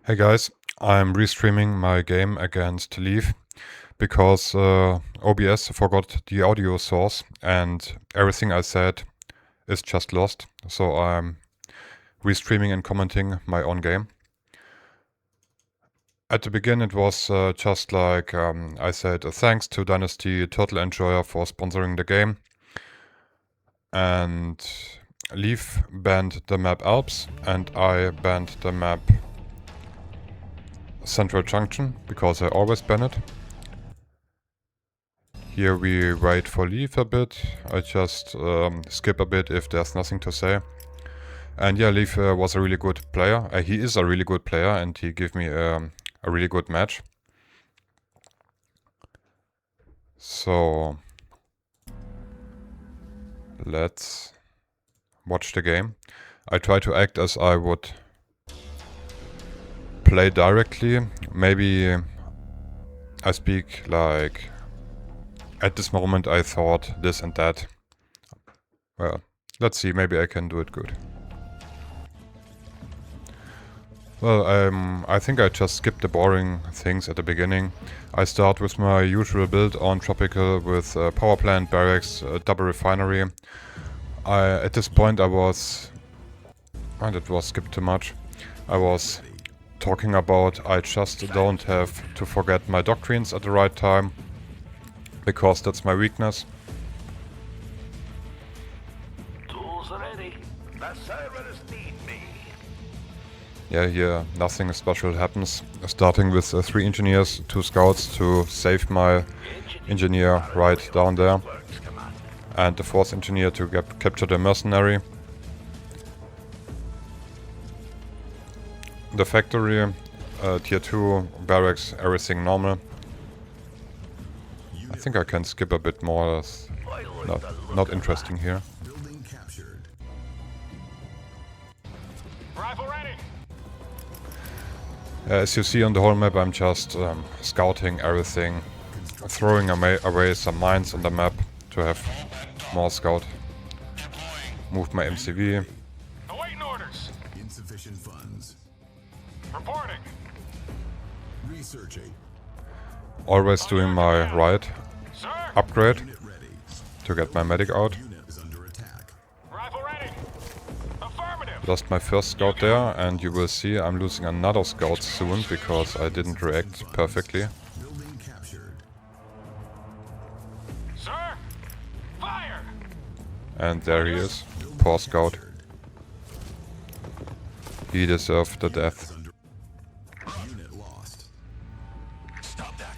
Hey guys, I'm restreaming my game against Leaf because OBS forgot the audio source and everything I said is just lost. So I'm restreaming and commenting my own game. At the beginning it was just like I said thanks to Dynasty Turtle Enjoyer for sponsoring the game. And Leaf banned the map Alps and I banned the map Central Junction, because I always ban it. Here we wait for Leaf a bit. I just skip a bit if there's nothing to say. And yeah, Leaf was a really good player. He is a really good player and he gave me a really good match. So let's watch the game. I try to act as I would play directly. Maybe I speak like, at this moment I thought this and that. Well, let's see, maybe I can do it good. Well, I think I just skipped the boring things at the beginning. I start with my usual build on Tropical with power plant, barracks, double refinery. At this point I was... and it was skipped too much. I was talking about I just don't have to forget my doctrines at the right time, because that's my weakness. Tools ready. The servers need me. Yeah, here nothing special happens. Starting with 3 engineers, 2 scouts to save my engineer right down there. And the 4th engineer to capture the mercenary. The factory, tier 2, barracks, everything normal. I think I can skip a bit more, that's not interesting here. As you see on the whole map, I'm just scouting everything, throwing away some mines on the map to have more scout. Move my MCV. Awaiting orders. Insufficient funds. Reporting. Researching. Always doing my right Sir. upgrade Unit ready. to get my medic out. Unit is under attack. Rifle ready. Affirmative. Lost my first scout there, and you will see I'm losing another scout soon because I didn't react perfectly. Building captured. Sir. Fire. And there he is, poor scout. He deserved the death. Unit lost. Stop that.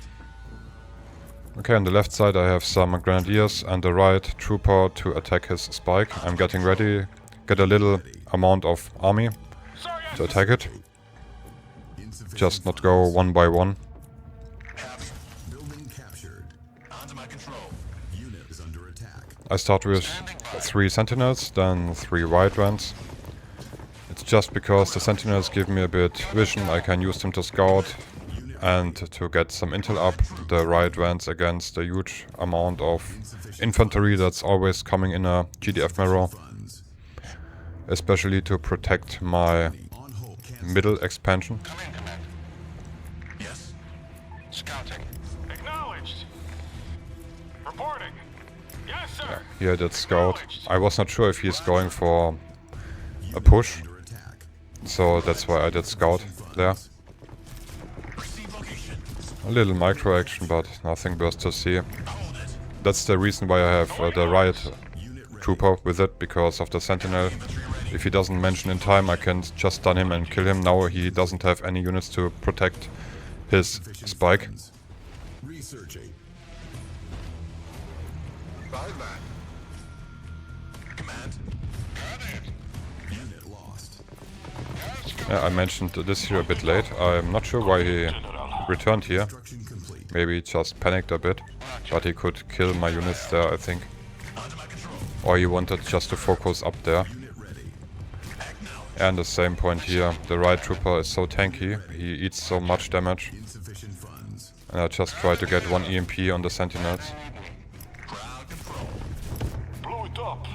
Okay, on the left side I have some grenadiers and the right trooper to attack his spike. I'm getting ready, get a little amount of army Sir, yes. to attack it. Insufficient Just not go one by one. building captured. Under my control. Unit is under attack. I start with 3 sentinels, then 3 white ones. It's just because the sentinels give me a bit vision, I can use them to scout and to get some intel up. The right ones against a huge amount of infantry that's always coming in a GDF mirror, Funds. especially to protect my On hold. Cancel. middle expansion. Come in, Command. Yes. Scouting. Acknowledged. Reporting. Yes, sir. Here that scout. I was not sure if he's going for a push, Under attack. so that's why I did scout there. Receive location. A little micro action, but nothing worth to see. Hold it. That's the reason why I have the right Unit ready. trooper with it, because of the sentinel. If he doesn't mention in time, I can just stun him and kill him. Now he doesn't have any units to protect his Sufficient spike. funds. Researching. Command. Unit lost. I mentioned this here a bit late. I'm not sure why he returned here. Construction complete. Maybe he just panicked a bit, but he could kill my units there, I think. Under my control. Or he wanted just to focus up there. Unit ready. And the same point here, the right trooper is so tanky, he eats so much damage. Insufficient funds. And I just try to get 1 EMP on the sentinels. Crowd control. Blow it up.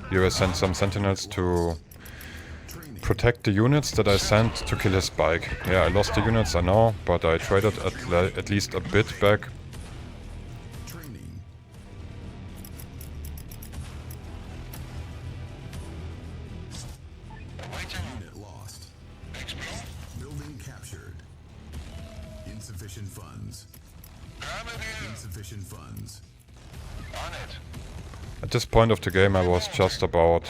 Here I send some sentinels to protect the units that I sent to kill his spike. Yeah, I lost the units, I know, but I traded at least a bit back. Training. Unit lost. Building captured. Insufficient funds. Insufficient funds. At this point of the game I was just about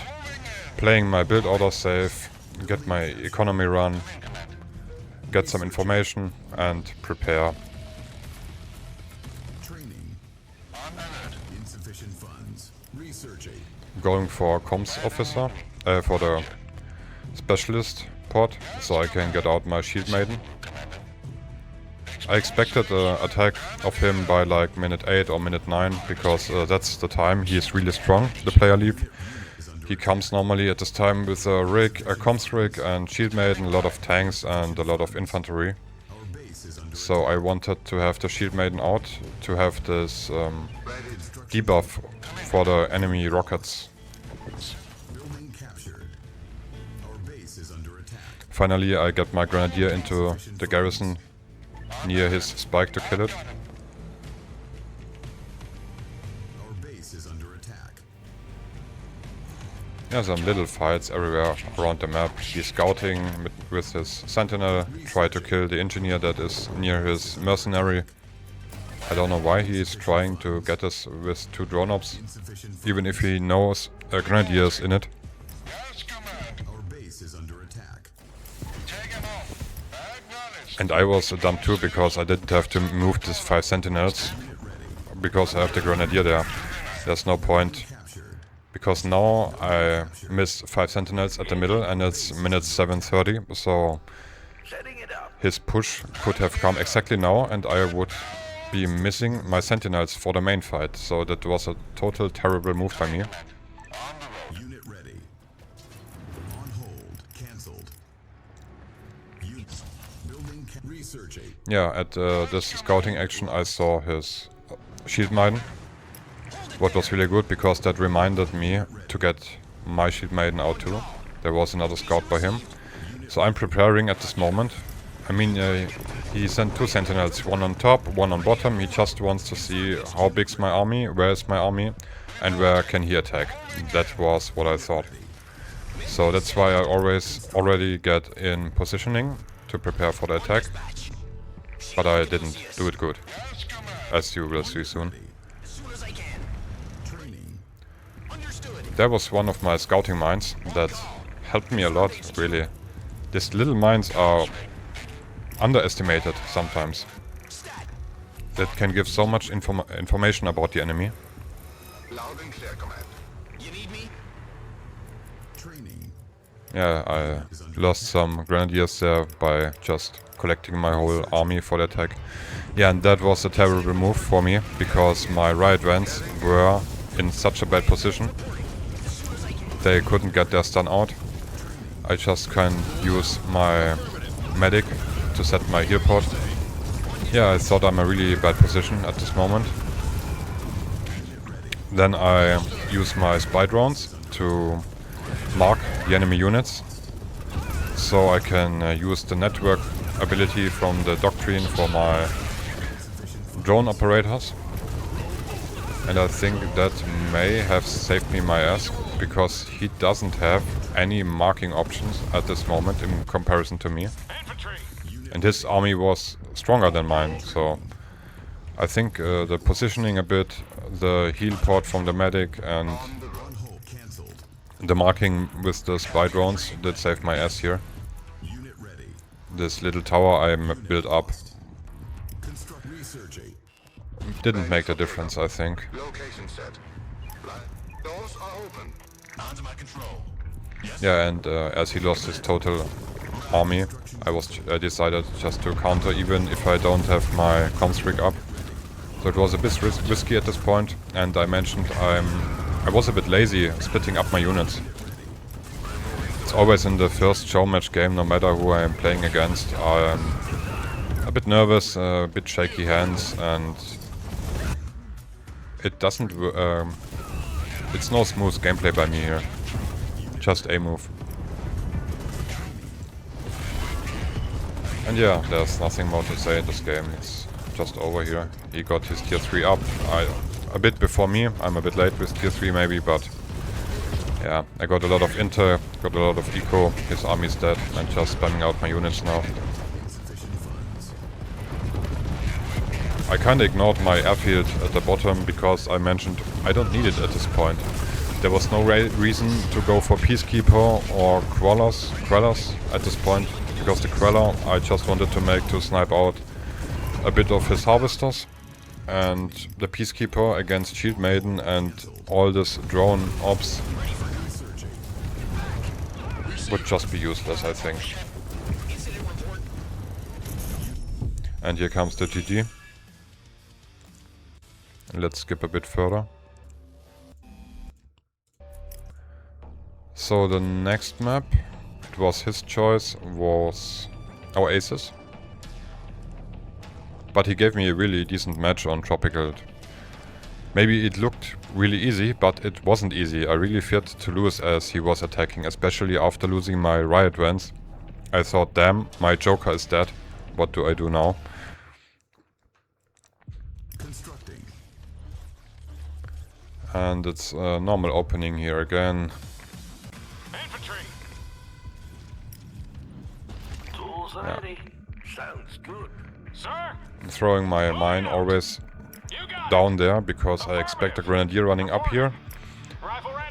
playing my build order safe, get my economy run, get some information and prepare. Training. Insufficient funds. Researching. Going for comms officer, for the specialist pod, so I can get out my shield maiden. I expected an attack of him by like minute 8 or minute 9, because that's the time he is really strong, the player leave. He comes normally at this time with a rig, a comms rig and shield maiden, a lot of tanks and a lot of infantry. Our base is under So I wanted to have the shield maiden out, to have this debuff for the enemy rockets. building captured. Our base is under attack. Finally I get my grenadier into the garrison near his spike to kill it. Our base is under attack. Yeah, some little fights everywhere around the map. He's scouting with his sentinel, try to kill the engineer that is near his mercenary. I don't know why he is trying to get us with 2 drone ops, Insufficient funds. even if he knows a grenadier is in it. Our base is under attack. And I was dumb too, because I didn't have to move these 5 sentinels, Unit ready. because I have the grenadier there. There's no point, Captured. because now I miss 5 sentinels at the middle and it's minute 7:30, so Setting it up. his push could have come exactly now and I would be missing my sentinels for the main fight. So that was a total terrible move by me. Unit ready. On hold. Cancelled. Building researching. Yeah, at this scouting action I saw his shield maiden. What was really good, because that reminded me to get my shield maiden out too. There was another scout by him. So I'm preparing at this moment. I mean, he sent 2 sentinels, one on top, one on bottom. He just wants to see how big's my army, where is my army, and where can he attack. That was what I thought. So that's why I always already get in positioning to prepare for the attack. But I didn't do it good, as you will see soon. Training. That was one of my scouting mines that helped me a lot, really. These little mines are underestimated sometimes. That can give so much information about the enemy. Loud and clear, command. You need me? Training. Yeah, I lost some grenadiers there by just collecting my whole army for the attack. Yeah, and that was a terrible move for me, because my right vans were in such a bad position. They couldn't get their stun out. I just can use my medic to set my heal pod. Yeah, I thought I'm in a really bad position at this moment. Then I use my spy drones to mark the enemy units, so I can use the network ability from the doctrine for my drone operators. And I think that may have saved me my ass, because he doesn't have any marking options at this moment in comparison to me. Infantry. And his army was stronger than mine, so I think the positioning a bit, the heal pod from the medic and On hold. Cancelled. the marking with the spy drones did save my ass here. Unit ready. This little tower I built up Construct researching. didn't make the difference, I think. Location set. Doors are open. Under my control. Yeah, and as he lost his total army, I decided just to counter even if I don't have my comms rig up. So it was a bit risky at this point, and I mentioned I was a bit lazy splitting up my units. It's always in the first Showmatch game, no matter who I am playing against, I'm a bit nervous, a bit shaky hands, and it doesn't. It's no smooth gameplay by me here. Just a move. And yeah, there's nothing more to say in this game. It's just over here. He got his tier 3 up. A bit before me. I'm a bit late with tier 3 maybe, but yeah, I got a lot of intel, got a lot of eco. His army's dead. I'm just spamming out my units now. I kinda ignored my airfield at the bottom because I mentioned I don't need it at this point. There was no reason to go for Peacekeeper or Quellers at this point, because the Queller I just wanted to snipe out a bit of his Harvesters, and the Peacekeeper against Shield Maiden and all this drone ops would just be useless, I think. And here comes the GG. Let's skip a bit further. So the next map, it was his choice, was Oasis. But he gave me a really decent match on Tropical. Maybe it looked really easy, but it wasn't easy. I really feared to lose as he was attacking, especially after losing my Riot Vans. I thought, damn, my Joker is dead. What do I do now? And it's a normal opening here again. Infantry. Tools ready. Sounds good. Sir? I'm throwing my mine always down there because I expect a Grenadier running up here.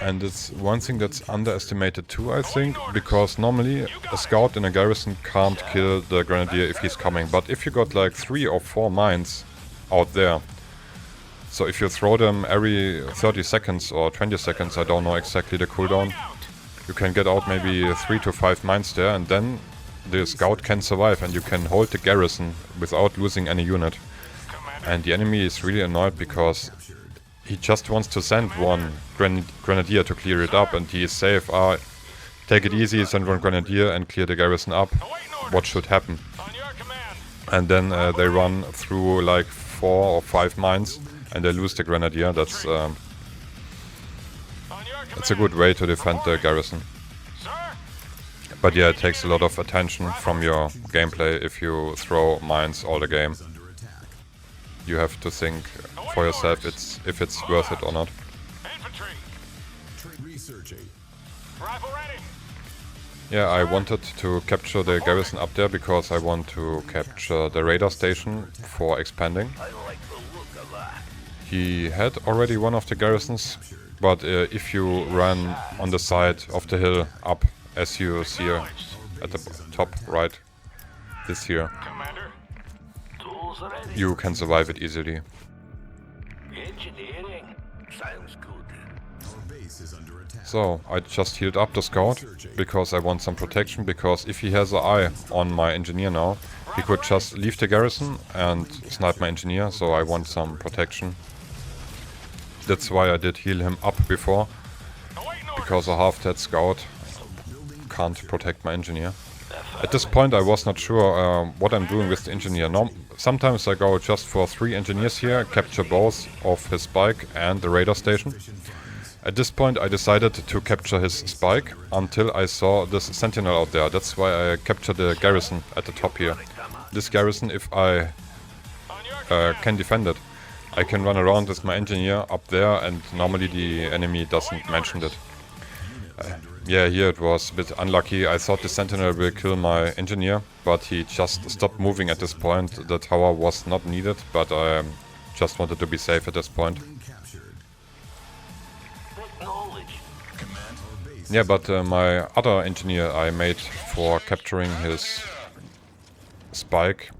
And it's one thing that's underestimated too, I think, because normally a scout in a garrison can't kill the Grenadier if he's coming. But if you got like 3 or 4 mines out there, so if you throw them every 30 seconds or 20 seconds, I don't know exactly the cooldown, you can get out maybe 3 to 5 mines there, and then the scout can survive and you can hold the garrison without losing any unit. And the enemy is really annoyed because he just wants to send one Grenadier to clear it up, and he is safe. Take it easy, send one Grenadier and clear the garrison up. What should happen? And then they run through like 4 or 5 mines and they lose the Grenadier. That's a good way to defend the garrison. But yeah, it takes a lot of attention from your gameplay if you throw mines all the game. You have to think for yourself if it's worth it or not. Yeah, I wanted to capture the garrison up there because I want to capture the radar station for expanding. He had already one of the garrisons, but if you run on the side of the hill up, as you see here at the top right, this here, you can survive it easily. Engineering. Sounds good. So, I just healed up the scout, because I want some protection, because if he has an eye on my engineer now, he could just leave the garrison and snipe my engineer, so I want some protection. That's why I did heal him up before, because a half-dead scout can't protect my engineer. At this point I was not sure what I'm doing with the engineer. Sometimes I go just for 3 engineers here, capture both of his spike and the radar station. At this point I decided to capture his spike until I saw this sentinel out there. That's why I captured the garrison at the top here. This garrison, if I can defend it, I can run around with my engineer up there, and normally the enemy doesn't mention it. Yeah, here it was a bit unlucky. I thought the sentinel will kill my engineer, but he just stopped moving at this point. The tower was not needed, but I just wanted to be safe at this point. Yeah, but my other engineer I made for capturing his spike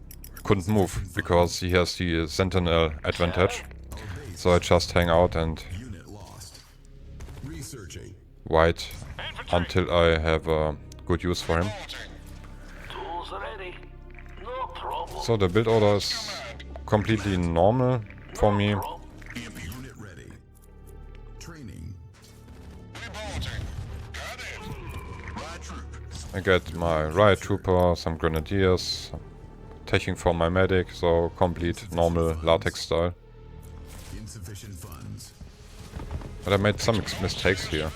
couldn't move because he has the sentinel advantage. So I just hang out and wait until I have a good use for him. So the build order is completely normal for me. I get my riot trooper, some grenadiers, taking for my medic, so complete normal Latex style. But I made some mistakes here.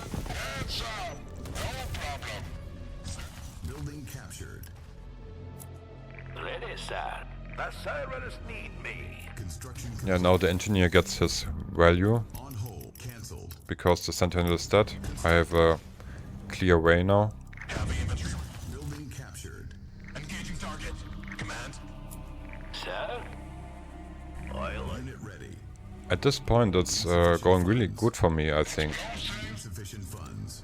Yes, sir. The servers need me. Construction Yeah, now the engineer gets his value on hold. Cancelled. because the sentinel is dead. I have a clear way now. Heavy infantry. Building captured. Engaging target. Command. Sir? Oil. Unit ready. At this point, it's going really good for me, I think. Insufficient funds.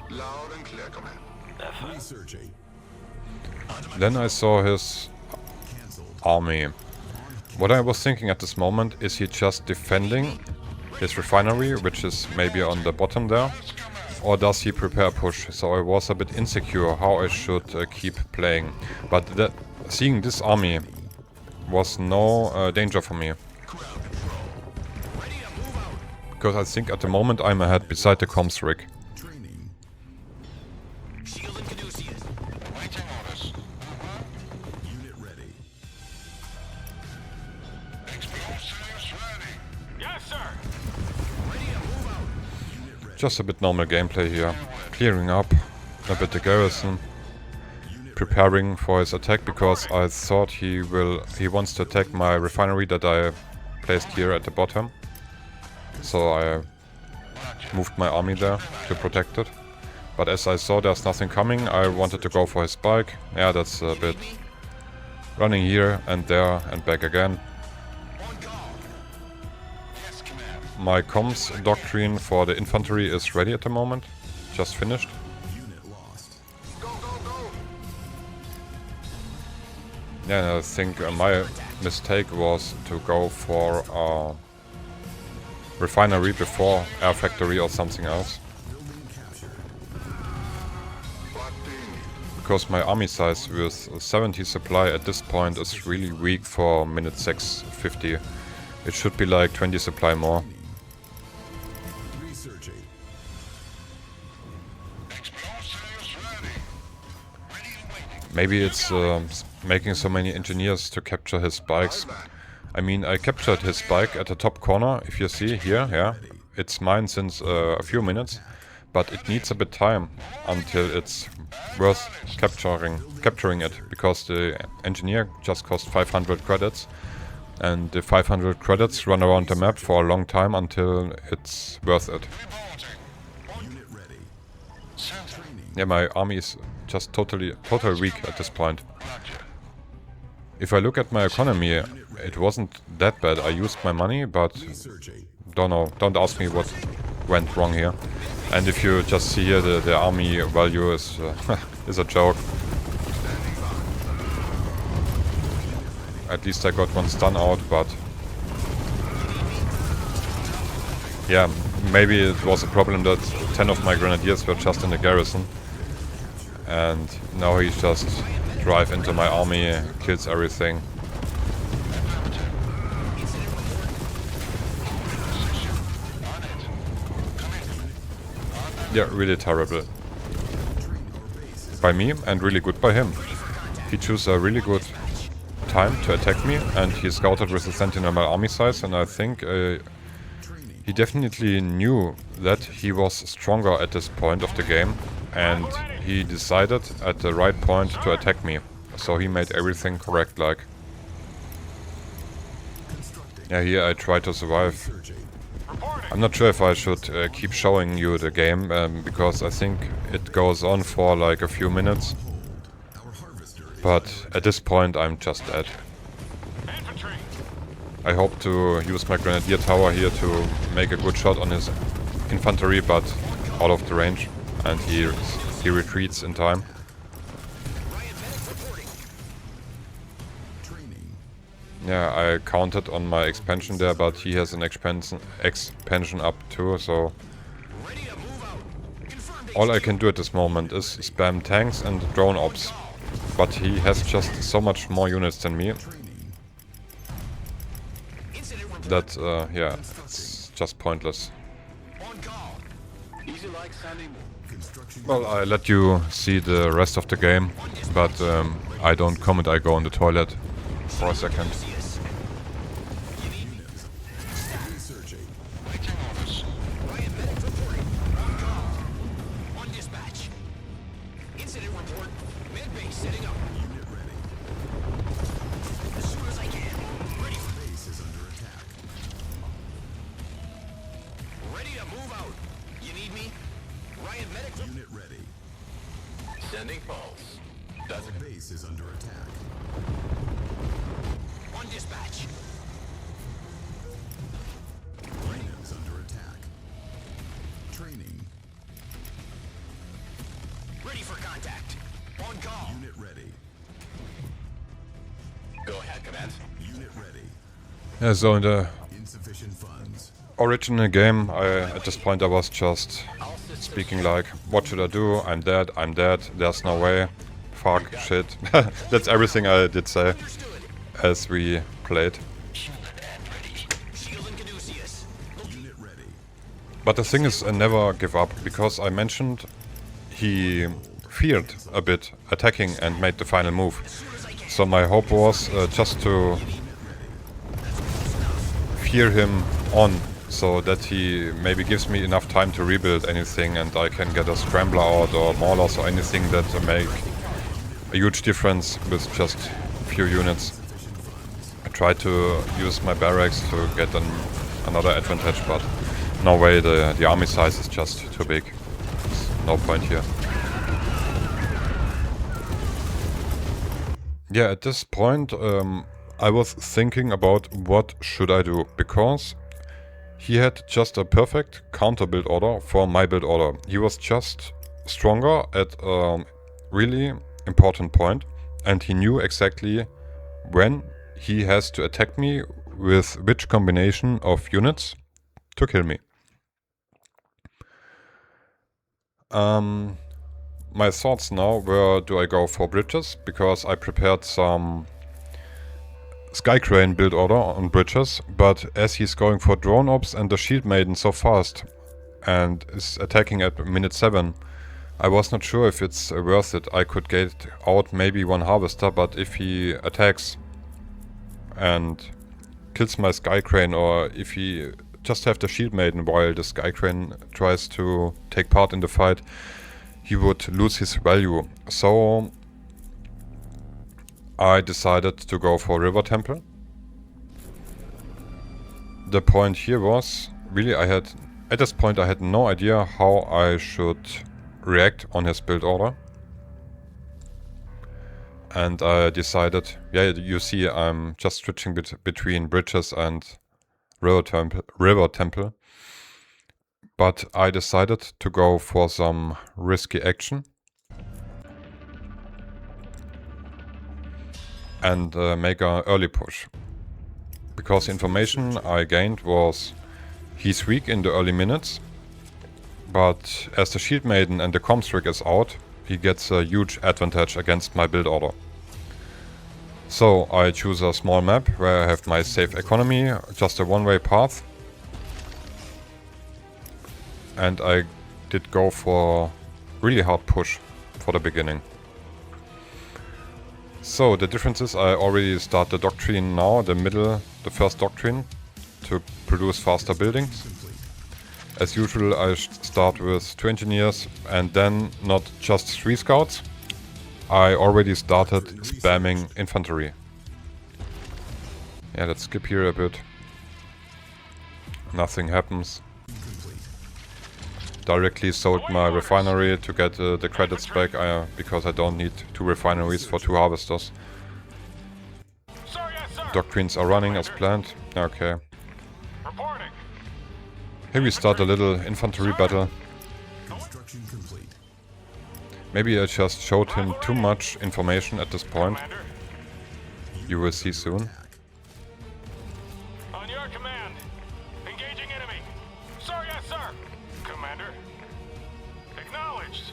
Loud and clear, command. Researching. Then I saw his Cancelled. army. What I was thinking at this moment, is he just defending his refinery, which is maybe on the bottom there? Or does he prepare a push? So I was a bit insecure how I should keep playing. But seeing this army was no danger for me. Because I think at the moment I'm ahead beside the comms rig. Training. Shield and Caduceus. Waiting orders. Unit ready. Explosives ready. Yes, sir. Just a bit normal gameplay here. Clearing up a bit the garrison. Preparing for his attack because I thought he wants to attack my refinery that I placed here at the bottom. So I moved my army there to protect it. But as I saw there's nothing coming, I wanted to go for his spike. Yeah, that's a bit running here and there and back again. On call. Yes, command. My comms doctrine for the infantry is ready at the moment. Just finished. Unit lost. Go, go, go. Yeah, and I think my mistake was to go for refinery before air factory or something else. Building captured. Plotting. Because my army size with 70 supply at this point is really weak for minute 6:50. It should be like 20 supply more. Researching. Explosives ready. Ready and waiting. Maybe it's making so many engineers to capture his spikes. I mean, I captured his spike at the top corner, if you see here, yeah. It's mine since a few minutes, but it needs a bit time until it's worth capturing it, because the engineer just cost 500 credits, and the 500 credits run around the map for a long time until it's worth it. Unit ready. Yeah, my army is just totally weak at this point. If I look at my economy, it wasn't that bad. I used my money, but Researching. don't know. Don't ask me what went wrong here. And if you just see here, the army value is is a joke. At least I got one stun out, but yeah, maybe it was a problem that 10 of my grenadiers were just in the garrison, and now he just drive into my army, kills everything. Yeah, really terrible by me and really good by him. He chose a really good time to attack me, and he scouted with the sentinel my army size, and I think he definitely knew that he was stronger at this point of the game, and he decided at the right point to attack me. So he made everything correct, like. Yeah, here I try to survive. I'm not sure if I should keep showing you the game, because I think it goes on for like a few minutes. But at this point I'm just dead. I hope to use my grenadier tower here to make a good shot on his infantry, but out of the range, and he retreats in time. Yeah, I counted on my expansion there, but he has an expansion up too, so all I can do at this moment is spam tanks and drone ops. But he has just so much more units than me that, yeah, it's just pointless. Well, I let you see the rest of the game, but I don't comment, I go on the toilet for a second. base is under attack. On dispatch. Arena's under attack. Training. Ready for contact. On call. Unit ready. Go ahead, Command. Unit ready. Yeah, so in the Insufficient funds. original game, at this point I was just speaking like, what should I do? I'm dead, there's no way. Fuck, shit. That's everything I did say as we played. Shield and Caduceus. Unit ready. But the thing is, I never give up, because I mentioned he feared a bit attacking and made the final move. So my hope was just to fear him on, so that he maybe gives me enough time to rebuild anything and I can get a scrambler out or maulers or anything that make a huge difference with just a few units. I tried to use my barracks to get another advantage, but no way, the army size is just too big. There's no point here. Yeah, at this point I was thinking about what should I do, because he had just a perfect counter build order for my build order. He was just stronger at a really important point, and he knew exactly when he has to attack me with which combination of units to kill me. My thoughts now were, do I go for bridges? Because I prepared some Sky Crane build order on bridges, but as he's going for drone ops and the shield maiden so fast and is attacking at minute 7, I was not sure if it's worth it. I could get out maybe one harvester, but if he attacks and kills my Sky Crane, or if he just have the shield maiden while the Sky Crane tries to take part in the fight, he would lose his value. So I decided to go for River Temple. The point here was, really at this point I had no idea how I should react on his build order. And I decided, yeah, you see I'm just switching between bridges and River Temple. But I decided to go for some risky action and make an early push. Because the information I gained was he's weak in the early minutes, but as the Shield Maiden and the Comstrick is out, he gets a huge advantage against my build order. So I choose a small map where I have my safe economy, just a one-way path. And I did go for really hard push for the beginning. So the difference is I already start the doctrine now, the first doctrine, to produce faster buildings. As usual I start with 2 engineers and then not just 3 scouts. I already started spamming infantry. Yeah, let's skip here a bit. Nothing happens. Directly sold my refinery to get the credits back, because I don't need 2 refineries for 2 harvesters. Sir, yes, sir. Doctrines are running as planned. Okay. Reporting. Here we start a little infantry battle. Construction complete. Maybe I just showed him too much information at this point. Commander. You will see soon. On your command. Engaging enemy. Sir, yes, sir. Commander. Acknowledged.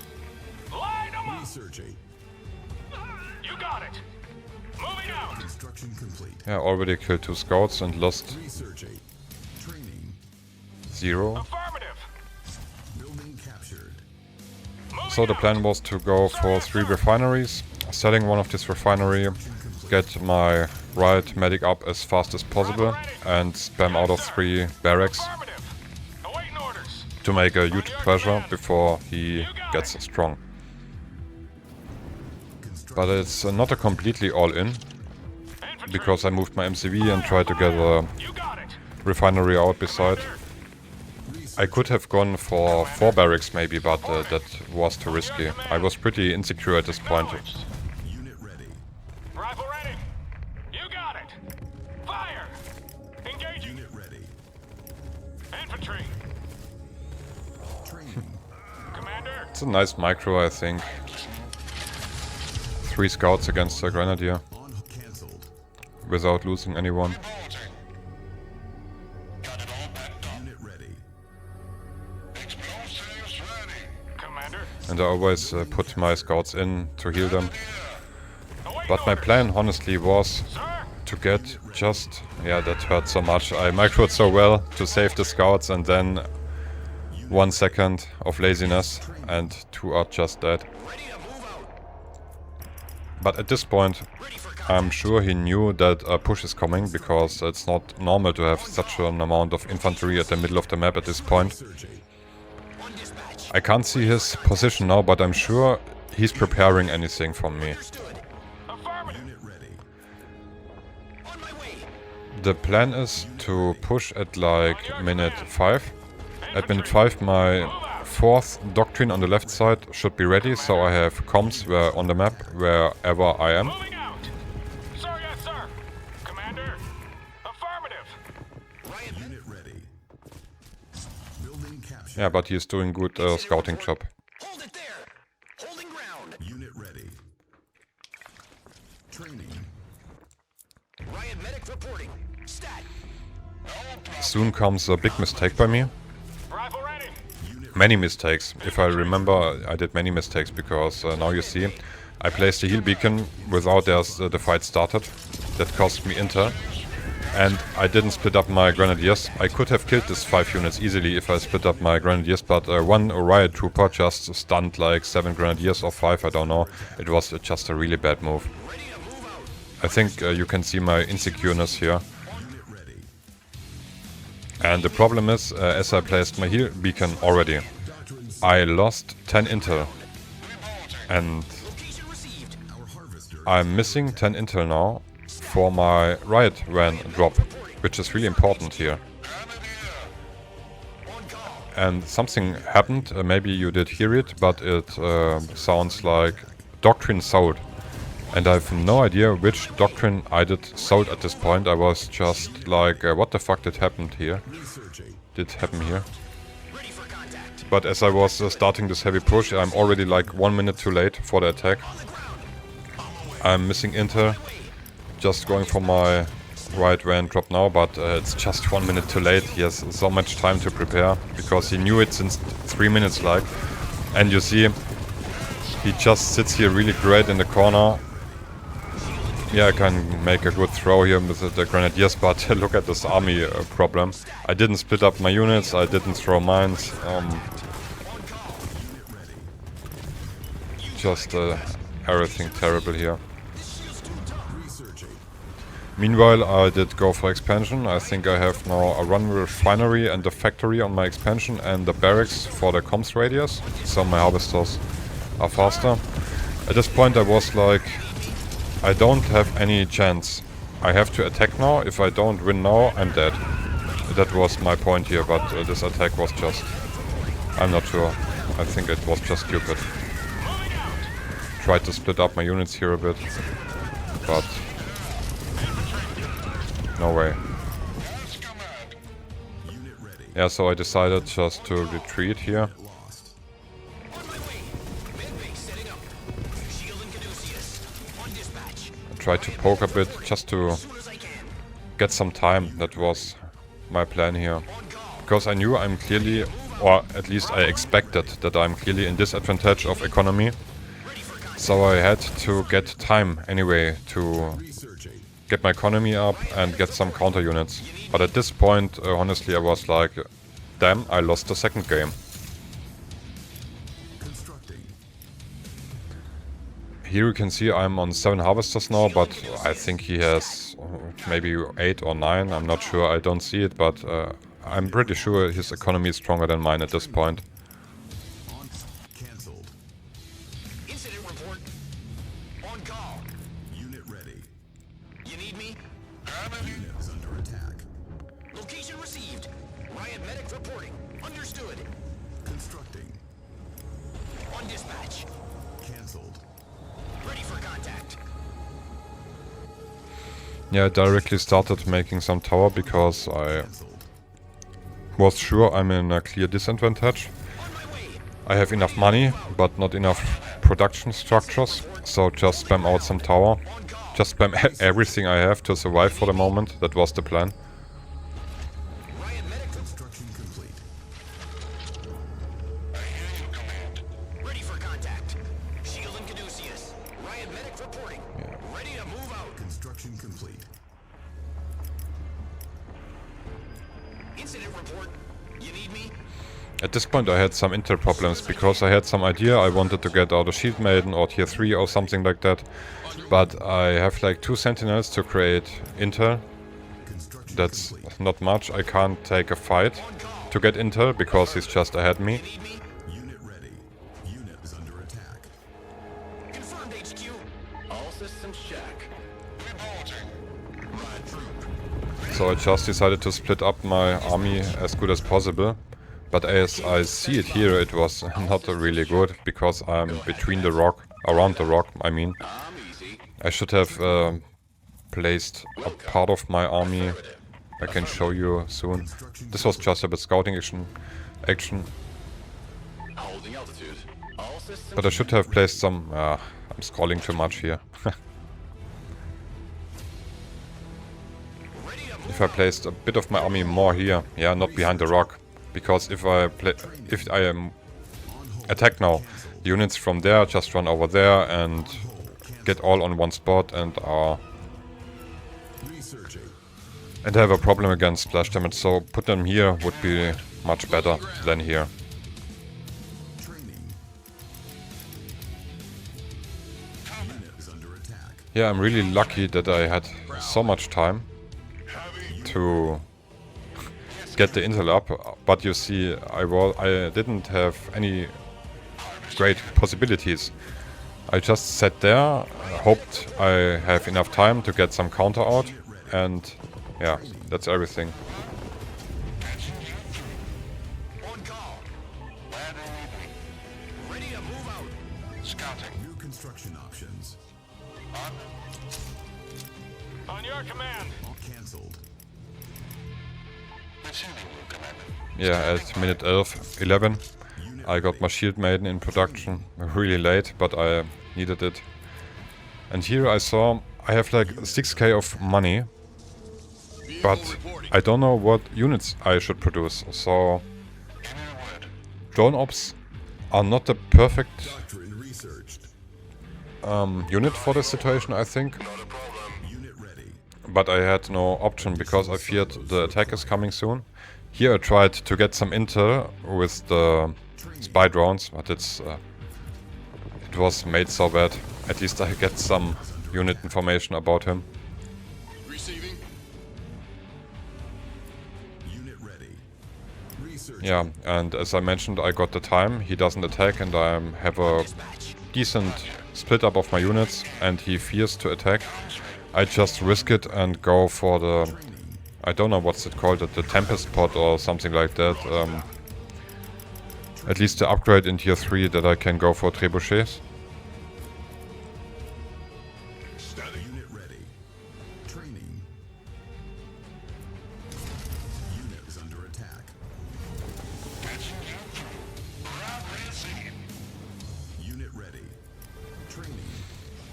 Line them up. Researching. You got it. Moving out. Construction complete. Yeah, already killed 2 scouts and lost Researching. Training. 0. Affirmative. Building captured. Moving So the out. plan was to go for 3 refineries, selling one of this refinery, get my right medic up as fast as possible and spam out of 3 barracks Affirmative. Awaiting orders. to make a huge pressure before he gets strong. But it's not a completely all-in, Infantry. because I moved my MCV and tried to get a You got it. refinery out beside. I could have gone for 4 barracks maybe, but that was too risky. I was pretty insecure at this point. Acknowledged. Unit ready. out! Fire! Engaging! Unit ready. Infantry! Training. Commander! It's a nice micro, I think. 3 scouts against a grenadier On cancelled. without losing anyone. Reporting. Got it all backed up. Unit ready. Explosives ready. Commander! And I always put my scouts in to heal them. Awaiting But my orders. plan honestly was Sir! to get just... Yeah, that hurt so much. I microed so well to save the scouts and then 1 second of laziness and 2 are just dead. Ready to move out. But at this point, Ready for contact. I'm sure he knew that a push is coming because it's not normal to have such an amount of infantry at the middle of the map at this point. Searching. On dispatch. I can't see his position now, but I'm sure he's preparing anything from me. Understood. Affirmative! Unit ready. On my way. The plan is to push at like minute 5. At minute 5 my 4th doctrine on the left side should be ready, so I have comms where on the map wherever I am. Moving out! Sir, yes, sir! Commander! Affirmative! Riot men. Unit ready. Building captured. Yeah, but he's doing good scouting job. Hold it there. Holding ground. Unit ready. Training. Riot medic reporting. Stat. Soon comes a big mistake by me. Rifle ready! Many mistakes. If I remember, I did many mistakes because now you see, I placed the heal beacon without the fight started. That cost me intel. And I didn't split up my grenadiers. I could have killed this 5 units easily if I split up my grenadiers, but one riot trooper just stunned like 7 grenadiers or 5, I don't know. It was just a really bad move. I think you can see my insecureness here. Unit ready. And the problem is, as I placed my heal beacon already, I lost 10 intel. And Location received. Our harvester. I'm missing 10 intel now for my riot van drop, which is really important here. And something happened, maybe you did hear it, but it sounds like doctrine sold. And I have no idea which doctrine I did sold at this point. I was just like, what the fuck did happen here? Researching. Did happen here? Ready for contact. But as I was starting this heavy push, I'm already like 1 minute too late for the attack. I'm missing intel. Just going for my right van drop now, but it's just 1 minute too late. He has so much time to prepare because he knew it since 3 minutes like. And you see, he just sits here really great in the corner. Yeah, I can make a good throw here with the grenadiers, but look at this army problem. I didn't split up my units, I didn't throw mines. Just everything terrible here. Researching. Meanwhile, I did go for expansion. I think I have now a run refinery and a factory on my expansion and the barracks for the comms radius, so my harvesters are faster. At this point I was like, I don't have any chance. I have to attack now. If I don't win now, I'm dead. That was my point here, but this attack was just... I'm not sure. I think it was just stupid. Tried to split up my units here a bit, but... no way. Unit ready. Yeah, so I decided just to retreat here. Lost. On my way. Medbay setting up. Shield and Caduceus. On dispatch. Tried to poke a bit just to As soon as I can. get some time. That was my plan here. On call. Because I knew I'm clearly, or at least I expected that I'm clearly in disadvantage of economy. Ready for contact. So I had to get time anyway to Researching. get my economy up and get some counter units. But at this point, honestly, I was like, damn, I lost the second game. Constructing. Here you can see I'm on 7 harvesters now, but I think he has maybe 8 or 9. I'm not sure, I don't see it, but I'm pretty sure his economy is stronger than mine at this point. On. Cancelled. Incident report. On call. Unit ready. You need me? Unit is under attack. Location received. Riot medic reporting. Understood. Constructing. On dispatch. Cancelled. Ready for contact. Yeah, I directly started making some tower because I was sure I'm in a clear disadvantage. I have enough money, but not enough production structures, so just spam out some tower. Just spam everything I have to survive for the moment. That was the plan. Construction complete. Ready for contact. Shield and Caduceus. Riot medic reporting. Ready to move out. Construction complete. Incident report. You need me? At this point I had some intel problems because I had some idea I wanted to get out a Shield Maiden or tier 3 or something like that. But I have like 2 sentinels to create intel. Construction That's complete. not much. I can't take a fight to get intel because he's just ahead me. Need me? Unit ready. Unit is under attack. Confirmed HQ. All systems check. Reporting. Right troop. So I just decided to split up my army as good as possible. But as I see it here, it was not really good because I'm between the rock, around the rock, I mean. I'm easy. I should have placed a part of my army. I can show you soon. This was just a bit scouting action. Holding altitude. All systems. But I should have placed some... I'm scrolling too much here. If I placed a bit of my army more here, yeah, not behind the rock. Because if I attack now, the units from there just run over there and get all on one spot and Researching. have a problem against splash damage. So put them here would be much better than here. Training. Unit is under attack. Yeah, I'm really lucky that I had so much time to get the intel up, but you see, I didn't have any great possibilities. I just sat there, hoped I have enough time to get some counter out, and yeah, that's everything. On call. Ready to move out. Scouting. New construction options. On your command. Cancelled. Receiving you, Commander. Yeah, at minute 11, I got my Shield Maiden in production, really late, but I needed it. And here I saw I have like 6k of money, but I don't know what units I should produce. So Give me a word. drone ops are not the perfect Doctrine researched. unit for this situation, I think. Not a problem. Unit ready. But I had no option because I feared the attack is coming soon. Here I tried to get some intel with the spy drones, but it was made so bad. At least I get some unit information about him. Receiving. Unit ready. Research. Yeah, and as I mentioned, I got the time. He doesn't attack and I have a decent split up of my units and he fears to attack. I just risk it and go for the... I don't know what's it called, the Tempest pod or something like that. At least the upgrade in tier 3 that I can go for trebuchets. Unit ready. Training. Unit is under attack. Unit ready. Training.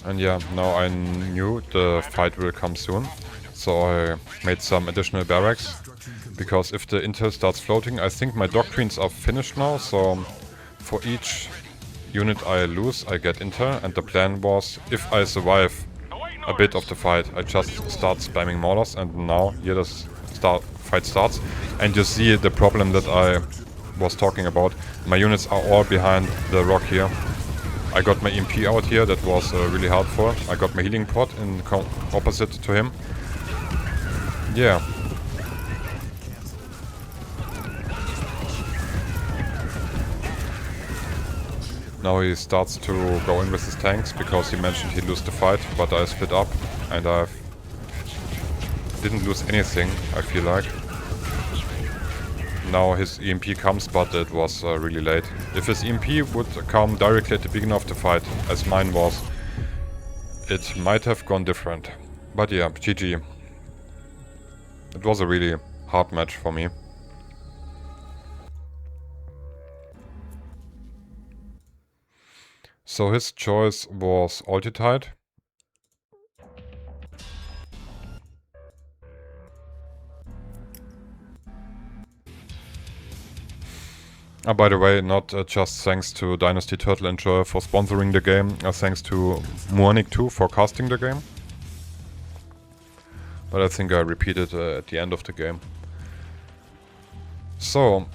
And yeah, now I knew the fight will come soon. So I made some additional barracks. Because if the intel starts floating, I think my doctrines are finished now. So for each unit I lose, I get intel. And the plan was, if I survive a bit of the fight, I just start spamming mortars. And now here the fight starts. And you see the problem that I was talking about. My units are all behind the rock here. I got my EMP out here, that was really helpful. I got my healing pod in opposite to him. Yeah. Now he starts to go in with his tanks because he mentioned he'd lose the fight, but I split up and I didn't lose anything, I feel like. Now his EMP comes, but it was really late. If his EMP would come directly at the beginning of the fight, as mine was, it might have gone different. But yeah, GG. It was a really hard match for me. So his choice was Altitude. By the way, not just thanks to Dynasty Turtle Enjoy for sponsoring the game, thanks to Muanik too for casting the game. But I think I repeated at the end of the game. So,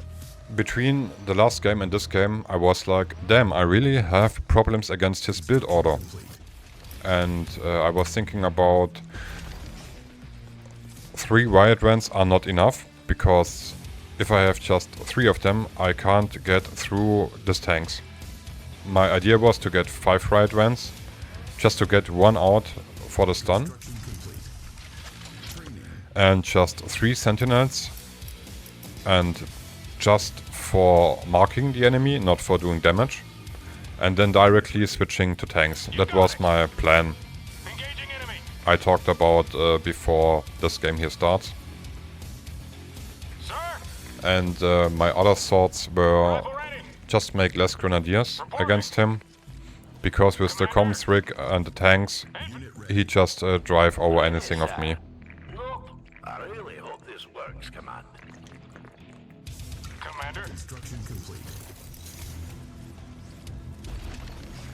between the last game and this game, I was like, damn, I really have problems against his build order. And I was thinking about 3 Riot Vans are not enough, because if I have just 3 of them, I can't get through these tanks. My idea was to get 5 Riot Vans, just to get 1 out for the stun. And just 3 Sentinels, and just for marking the enemy, not for doing damage. And then directly switching to tanks. That was my plan. I talked about before this game here starts. And my other thoughts were just make less grenadiers against him, because with the comms rig and the tanks, he just drive over anything of me. I really hope this works, Commander. Commander, Construction complete.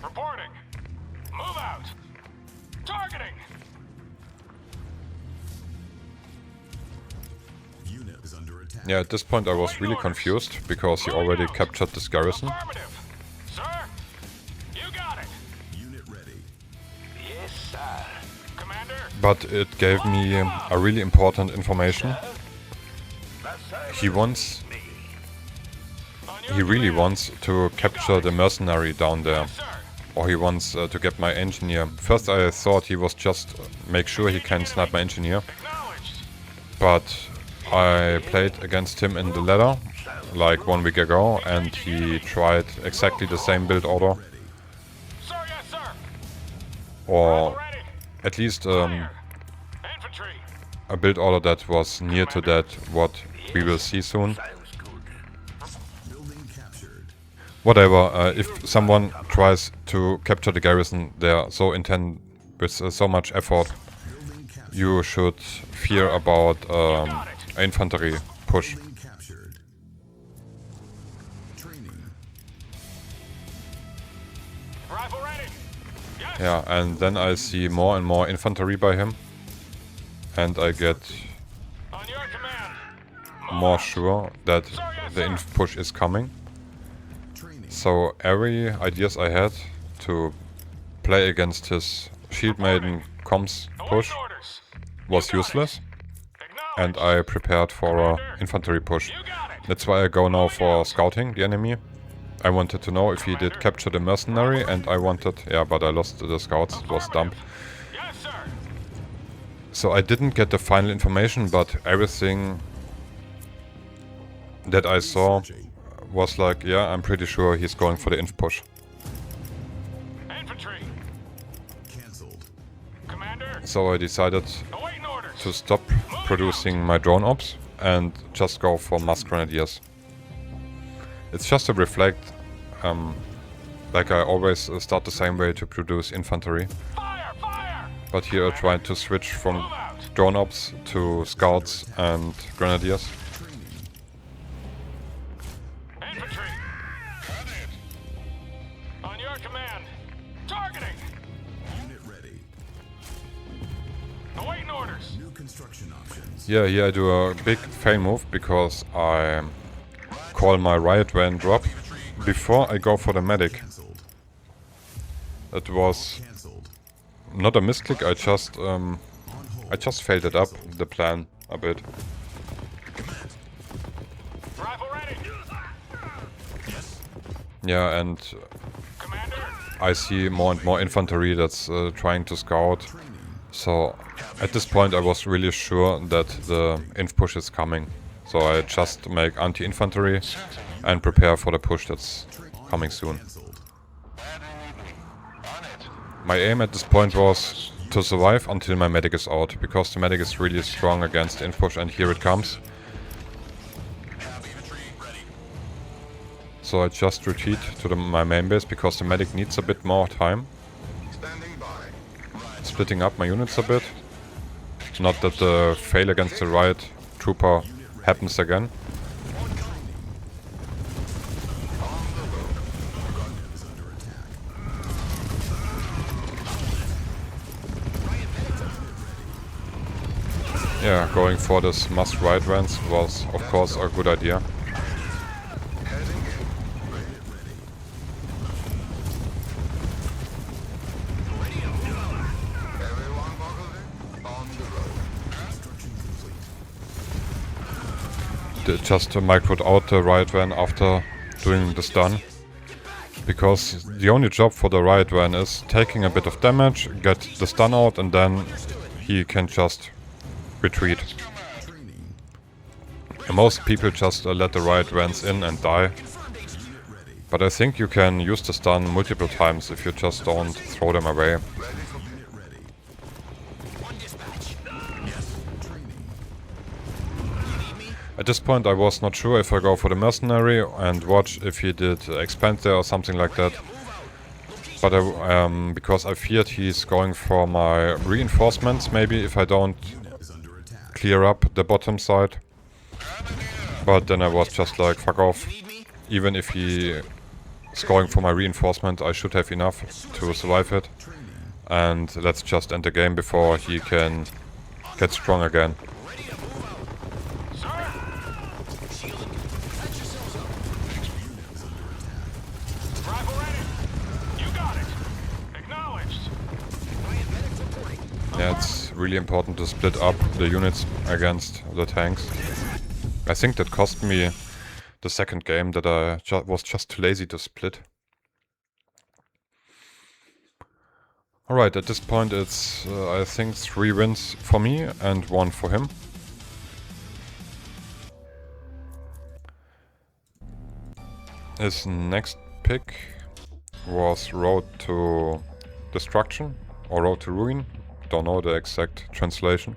reporting. Move out. Targeting. Unit is under attack. Yeah, at this point I was really confused, because he already captured this garrison. Affirmative. Sir, you got it. Unit ready. Yes, sir. Commander, But it gave me a really important information. He wants, he really wants to capture the mercenary down there. sir. Or he wants to get my engineer. First I thought he was just make sure he can snipe my engineer. Acknowledged. But I played against him in the ladder like 1 week ago, and he tried exactly the same build order. Sir, yes, sir. Or Ready. at least Fire. Infantry. a build order that was near to that what we will see soon. Sounds good. Building captured. Whatever, if someone tries to capture the garrison, they're so intent with so much effort, Building captured. you should fear about infantry push. Building captured. Training. Rifle ready. Yes. Yeah, and then I see more and more infantry by him, and I get On your command. more sure that the inf push is coming. Training. So every ideas I had to play against his Shield Maiden comms push Awaiting orders. was useless, and Acknowledged. I prepared for a infantry push. You got it. That's why I go now for scouting the enemy. I wanted to know if he did capture the mercenary, and I wanted... Yeah, but I lost the scouts, it was dumb. Yes, sir. So I didn't get the final information, but everything that I saw was like, yeah, I'm pretty sure he's going for the inf push. Infantry. Cancelled. Commander. So I decided Awaiting orders. to stop producing my drone ops and just go for mass grenadiers. It's just to reflect, like I always start the same way to produce infantry, Fire! Fire! but here I tried to switch from Move out. drone ops to scouts and grenadiers. Infantry. On your command. Targeting. Unit ready. Awaiting orders. New construction options. Yeah, here I do a big fail move because I call my riot van drop before I go for the medic. Cancelled. It was Cancelled. not a misclick, On I hold. just failed it up, the plan, a bit. Rifle ready. Yeah, and Commander. I see more and more infantry that's trying to scout. So at this point I was really sure that the inf push is coming. So I just make anti-infantry and prepare for the push that's coming soon. Cancelled. Landing evening. On it. My aim at this point was to survive until my medic is out, because the medic is really strong against inpush, and here it comes. So I just retreat to my main base because the medic needs a bit more time. Splitting up my units a bit. Not that the fail against the Riot Trooper happens again. Yeah, going for this must Riot Vans was of course a good idea. Just microed out the Riot Van after doing the stun. Because the only job for the Riot Van is taking a bit of damage, get the stun out, and then he can just retreat. And most people just let the Riot Vans in and die. But I think you can use the stun multiple times if you just don't throw them away. At this point I was not sure if I go for the mercenary and watch if he did expand there or something like that. But because I feared he's going for my reinforcements maybe if I don't clear up the bottom side. But then I was just like, fuck off. Even if he is going for my reinforcement, I should have enough to survive it. And let's just end the game before he can get strong again. Yeah, it's really important to split up the units against the tanks. I think that cost me the second game, that I was just too lazy to split. Alright, at this point it's I think 3 wins for me and 1 for him. His next pick was Road to Destruction or Road to Ruin. Don't know the exact translation.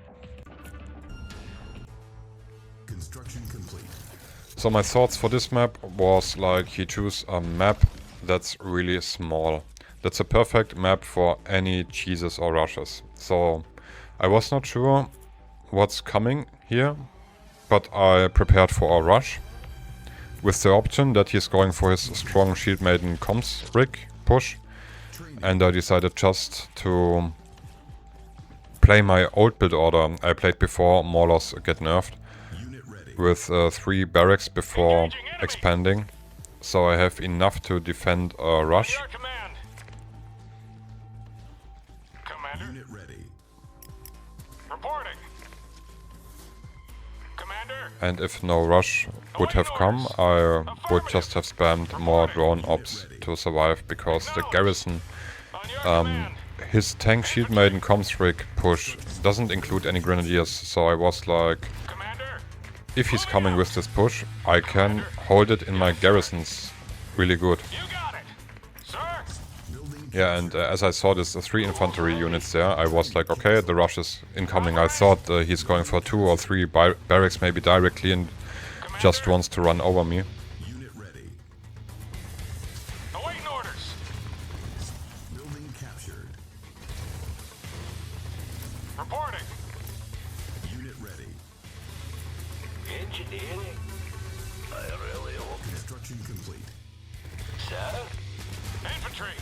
Construction complete. So my thoughts for this map was like he chose a map that's really small. That's a perfect map for any cheeses or rushes. So I was not sure what's coming here, but I prepared for a rush with the option that he's going for his strong Shield Maiden comms rig push, and I decided just to play my old build order I played before Maulers get nerfed, with 3 barracks before expanding, so I have enough to defend a rush. Unit ready. Reporting. Commander. And if no rush would have come, I would just have spammed more drone ops to survive, because the garrison, his tank Shield Maiden comms rig push doesn't include any grenadiers, so I was like, if he's coming with this push, I can hold it in my garrisons really good. You got it, sir. Yeah, and as I saw this 3 infantry units there, I was like, okay, the rush is incoming. I thought he's going for 2 or 3 barracks maybe directly and just wants to run over me. Unit ready. Awaiting orders. Building captured. Reporting. Unit ready. Engineering. I really hope. Construction complete. Sir? Infantry.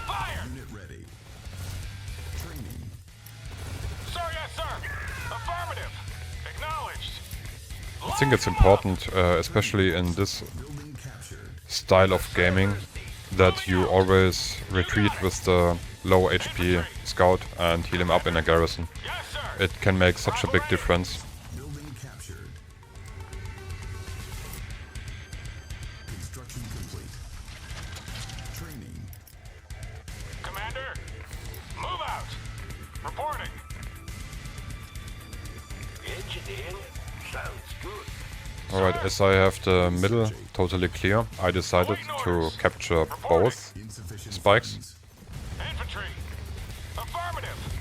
Fire. Unit ready. Training. Sir, yes, sir. Affirmative. Acknowledged. I think it's important, especially in this Building captured. style of gaming, that you always retreat with the low HP scout and heal him up in a garrison. Yes, sir. It can make such a big difference. Building captured. Construction complete. Training. Commander, move out. Reporting. Engineering. Sounds good. Alright, as I have the middle totally clear, I decided to capture both Insufficient spikes. funds. Infantry. Affirmative.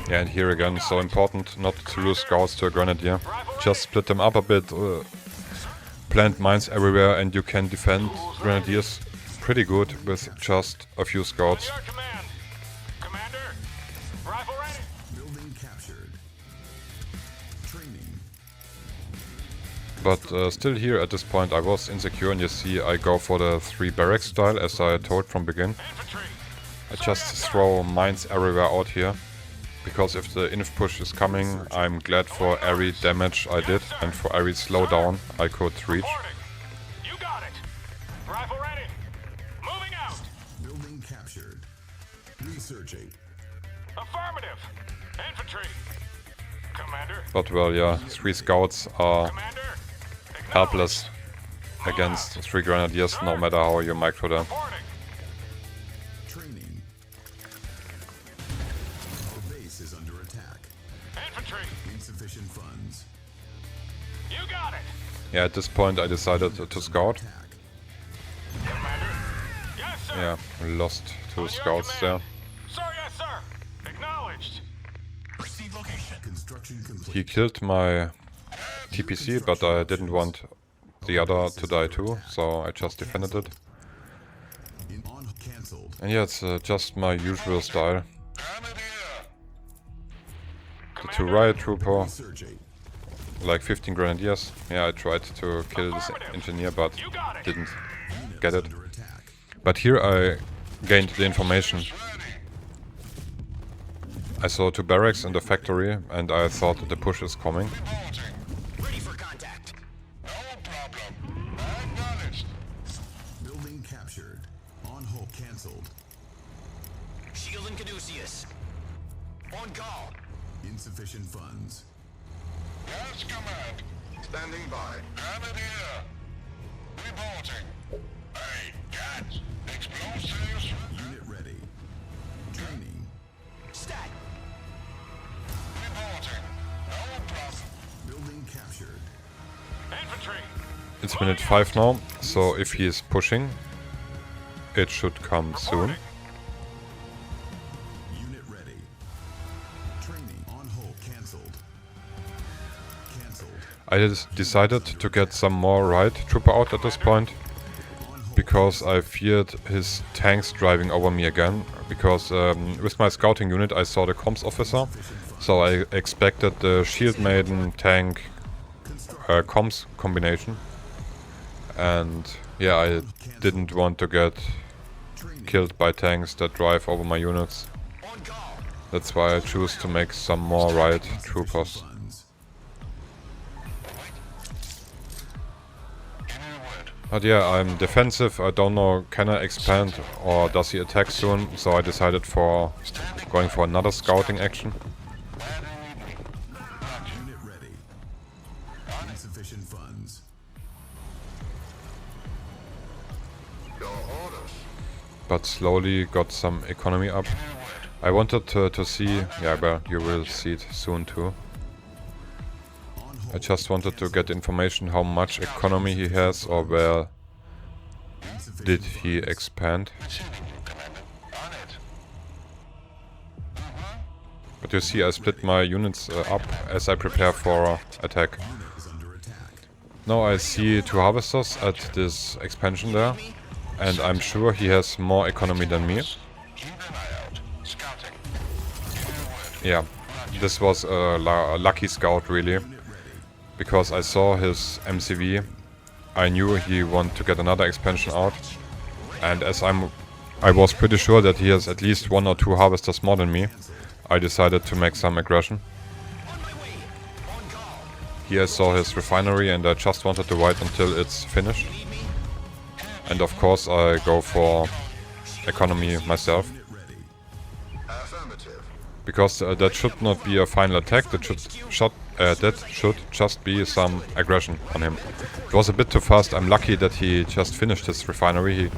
Yeah, and here again, so important not to lose scouts to a grenadier. Just split them up a bit, plant mines everywhere, and you can defend grenadiers pretty good with just a few scouts. Your command. Commander, rifle ready. Building captured. Training. But still here at this point I was insecure, and you see I go for the 3 barracks style as I told from begin. Infantry. I just throw mines everywhere out here, because if the inf push is coming, I'm glad for every damage I did and for every slowdown I could reach. Reporting. You got it. Rifle ready. Moving out. Building captured. Researching. Affirmative. Infantry. Commander. But well, yeah, 3 scouts are Commander. helpless against 3 grenadiers, no matter how you micro them. Reporting. Training. Our base is under attack. Infantry. Insufficient funds. You got it. Yeah, at this point I decided to scout. Attack. Commander. Yes, sir. Yeah, lost 2 On your scouts there. command. Sir, yes, sir. Acknowledged. Proceed location. Construction complete. He killed my TPC, but I didn't want the other to die too, so I just defended it. On cancelled. And yeah, it's just my usual style. Grenadier. The 2 riot trooper, Researching. like 15 grenadiers. Yeah, I tried to kill this engineer, but You got it. didn't get it. Under attack. But here I gained the information. I saw 2 barracks in the factory, and I thought that the push is coming. Reporting. Ready for contact. No problem. Acknowledged. Building captured. On hold cancelled. Shield and Caduceus. On call. Insufficient funds. Yes, command. Standing by. Grenadier. Reporting. Hey, cats. Explosives. Unit ready. Training. Stat. Reporting. No problem. Building captured. Infantry. It's minute 5 now, so if he is pushing, it should come soon. Unit ready. Training. On hold cancelled. Cancelled. I decided to get some more riot trooper out at this point, because I feared his tanks driving over me again, because with my scouting unit I saw the comms officer, so I expected the shield maiden tank comms combination, and yeah, I didn't want to get killed by tanks that drive over my units. On call. That's why I choose to make some more riot troopers. Funds. Give me a word. But yeah, I'm defensive. I don't know, can I expand or does he attack soon? So I decided for going for another scouting action. Where do you need me? Unit ready. Insufficient funds. Your orders. But slowly got some economy up. Give me a word. I wanted to see, yeah, but you will see it soon too. I just wanted to get information how much economy he has, or where did he expand. Receiving you, Commander. On it. But you see, I split my units up as I prepare for attack. Unit is under attack. Now I see 2 harvesters at this expansion there, and I'm sure he has more economy than me. Keep an eye out. Scouting. Give me a word. Yeah, this was a lucky scout really, because I saw his MCV. I knew he wanted to get another expansion out, and as I was pretty sure that he has at least 1 or 2 harvesters more than me, I decided to make some aggression. On my way. On call. Here I saw his refinery, and I just wanted to wait until it's finished. And of course I go for economy myself, Unit ready. Affirmative. because that should not be a final attack. That should just be some aggression on him. It was a bit too fast. I'm lucky that he just finished his refinery. He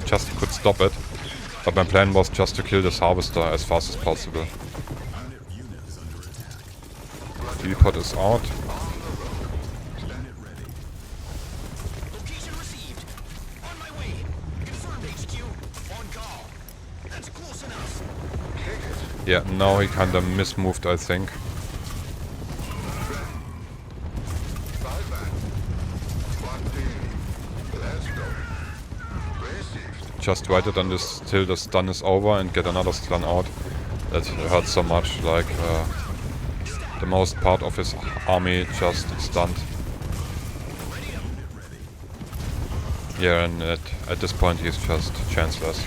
just could stop it. But my plan was just to kill this harvester as fast as possible. Unit is under attack. Teleport is out. Unit ready. Location received. On my way. Confirmed HQ. On call. That's close enough. Kick it. Yeah, now he kinda mismoved, I think. Just wait it until the stun is over and get another stun out. That hurts so much, like the most part of his army just stunned. Yeah, and at this point he's just chanceless.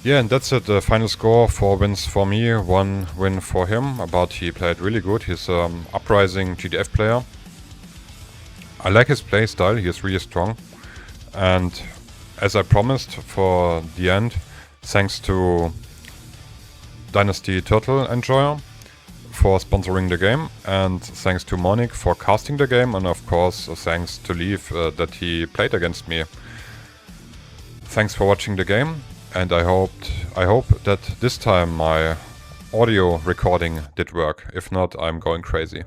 Yeah, and that's it. The final score: 4 wins for me, 1 win for him. But he played really good. He's uprising GDF player. I like his play style. He is really strong. And as I promised for the end, thanks to Dynasty Turtle Enjoyer for sponsoring the game, and thanks to Monic for casting the game, and of course thanks to Leaf that he played against me. Thanks for watching the game, and I hope that this time my audio recording did work. If not, I'm going crazy.